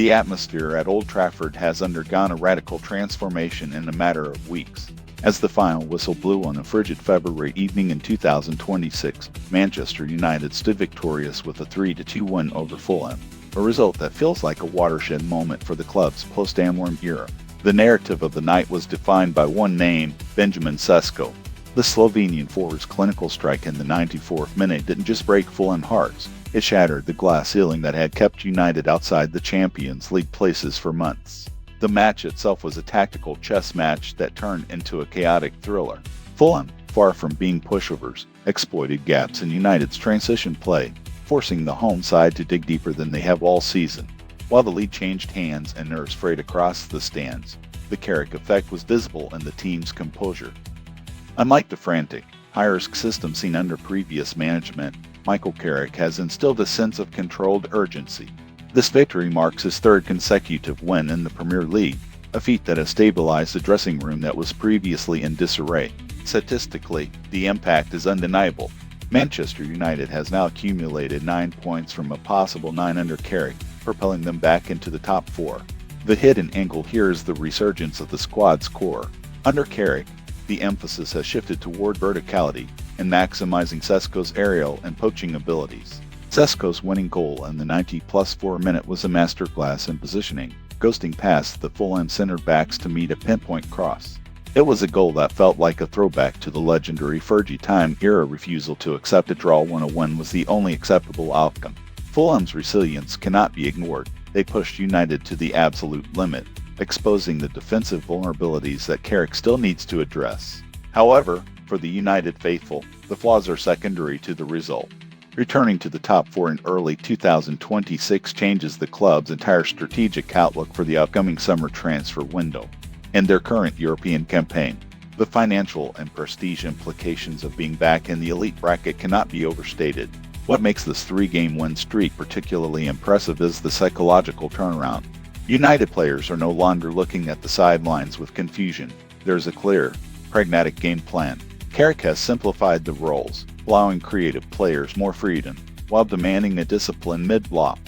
The atmosphere at Old Trafford has undergone a radical transformation in a matter of weeks. As the final whistle blew on a frigid February evening in 2026, Manchester United stood victorious with a 3-2 win over Fulham, a result that feels like a watershed moment for the club's post-Amworm era. The narrative of the night was defined by one name, Benjamin Sesko. The Slovenian forward's clinical strike in the 94th minute didn't just break Fulham hearts, it shattered the glass ceiling that had kept United outside the Champions League places for months. The match itself was a tactical chess match that turned into a chaotic thriller. Fulham, far from being pushovers, exploited gaps in United's transition play, forcing the home side to dig deeper than they have all season. While the lead changed hands and nerves frayed across the stands, the Carrick effect was visible in the team's composure. Unlike the frantic, high-risk system seen under previous management, Michael Carrick has instilled a sense of controlled urgency. This victory marks his third consecutive win in the Premier League, a feat that has stabilized a dressing room that was previously in disarray. Statistically, the impact is undeniable. Manchester United has now accumulated 9 points from a possible 9 under Carrick, propelling them back into the top 4. The hidden angle here is the resurgence of the squad's core. Under Carrick, the emphasis has shifted toward verticality and maximizing Sesko's aerial and poaching abilities. Sesko's winning goal in the 90+4 minute was a masterclass in positioning, ghosting past the Fulham center backs to meet a pinpoint cross. It was a goal that felt like a throwback to the legendary Fergie time era. Refusal to accept a draw when a win was the only acceptable outcome. Fulham's resilience cannot be ignored. They pushed United to the absolute limit, exposing the defensive vulnerabilities that Carrick still needs to address. However, for the United faithful, the flaws are secondary to the result. Returning to the top 4 in early 2026 changes the club's entire strategic outlook for the upcoming summer transfer window. In their current European campaign, the financial and prestige implications of being back in the elite bracket cannot be overstated. What makes this 3-game win streak particularly impressive is the psychological turnaround. United players are no longer looking at the sidelines with confusion. There's a clear, pragmatic game plan. Carrick has simplified the roles, allowing creative players more freedom, while demanding a discipline mid-block.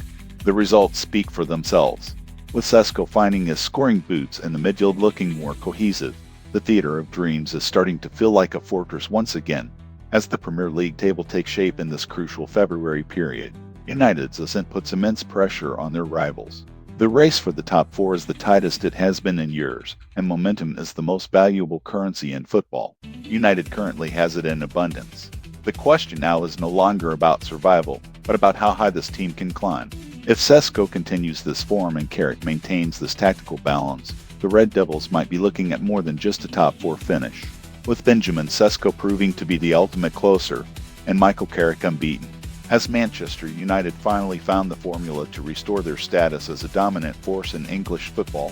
The results speak for themselves. With Sesko finding his scoring boots and the midfield looking more cohesive, the theater of dreams is starting to feel like a fortress once again. As the Premier League table takes shape in this crucial February period, United's ascent puts immense pressure on their rivals. The race for the top 4 is the tightest it has been in years, and momentum is the most valuable currency in football. United currently has it in abundance. The question now is no longer about survival, but about how high this team can climb. If Sesko continues this form and Carrick maintains this tactical balance, the Red Devils might be looking at more than just a top 4 finish, with Benjamin Sesko proving to be the ultimate closer, and Michael Carrick unbeaten. Has Manchester United finally found the formula to restore their status as a dominant force in English football?